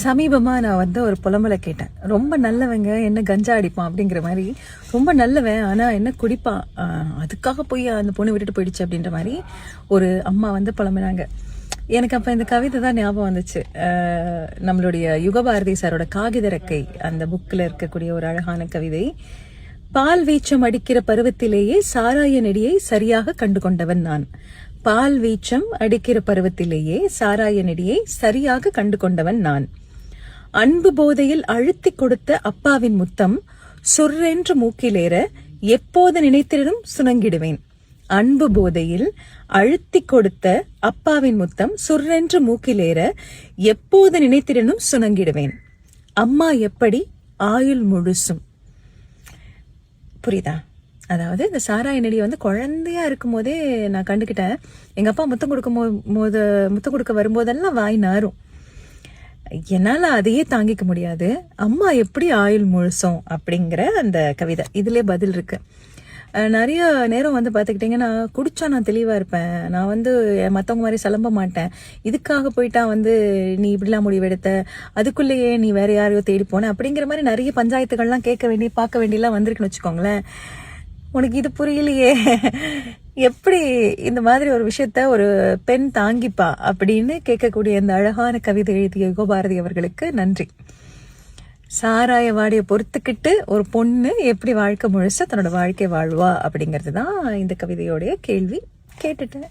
சமீபமா நான் ஒரு புலம்பலை கேட்டேன். ரொம்ப நல்லவங்க என்ன கஞ்சா அடிப்பான் அப்படிங்கிற மாதிரி, ரொம்ப நல்லவன் ஆனா என்ன குடிப்பான், அதுக்காக போய் அந்த பொண்ணு விட்டுட்டு போயிடுச்சு அப்படின்ற மாதிரி ஒரு அம்மா புலம்பினாங்க. எனக்கு அப்ப இந்த கவிதை தான் ஞாபகம் வந்துச்சு. நம்மளுடைய யுகபாரதி சாரோட காகித ரெக்கை அந்த புக்ல இருக்கக்கூடிய ஒரு அழகான கவிதை. பால் வீச்சம் அடிக்கிற பருவத்திலேயே சாராய நெடியை சரியாக கண்டு கொண்டவன் நான். பால் வீச்சம் அடிக்கிற பருவத்திலேயே சாராய நெடியை சரியாக கண்டு கொண்டவன் நான். அன்பு போதையில் அழுத்தி கொடுத்த அப்பாவின் முத்தம் சொர்ரென்று மூக்கிலேற எப்போது நினைத்திடும் சுணங்கிடுவேன். அன்பு போதையில் அழுத்தி கொடுத்த அப்பாவின் முத்தம் சொர்ரென்று மூக்கிலேற எப்போது நினைத்திடனும் சுணங்கிடுவேன். அம்மா எப்படி ஆயுள் முழுசும். புரியுதா? அதாவது இந்த சாராய நெடியை குழந்தையா இருக்கும் போதே நான் கண்டுக்கிட்டேன். எங்க அப்பா முத்தம் கொடுக்க வரும்போதெல்லாம் வாய் நாரும். என்னால அதையே தாங்கிக்க முடியாது. அம்மா எப்படி ஆயுள் முழுசும் அப்படிங்கிற அந்த கவிதை இதுலயே பதில் இருக்கு. நிறைய நேரம் பாத்துக்கிட்டீங்கன்னா, குடிச்சா நான் தெளிவா இருப்பேன், நான் மத்தவங்க மாதிரி சலம்ப மாட்டேன், இதுக்காக போயிட்டா நீ இப்படிலாம் முடிவெடுத்த, அதுக்குள்ளேயே நீ வேற யாரையோ தேடி போன அப்படிங்கிற மாதிரி நிறைய பஞ்சாயத்துகள்லாம் பார்க்க வேண்டியெல்லாம் வந்திருக்குன்னு வச்சுக்கோங்களேன். உனக்கு இது புரியலையே, எப்படி இந்த மாதிரி ஒரு விஷயத்த ஒரு பெண் தாங்கிப்பா அப்படின்னு கேட்கக்கூடிய இந்த அழகான கவிதை எழுதிய யுகபாரதி அவர்களுக்கு நன்றி. சாராய வாடியை பொறுத்துக்கிட்டு ஒரு பொண்ணு எப்படி வாழ்க்கை முழுச தன்னோட வாழ்க்கை வாழ்வா அப்படிங்கிறது தான் இந்த கவிதையோடைய கேள்வி. கேட்டுட்டேன்.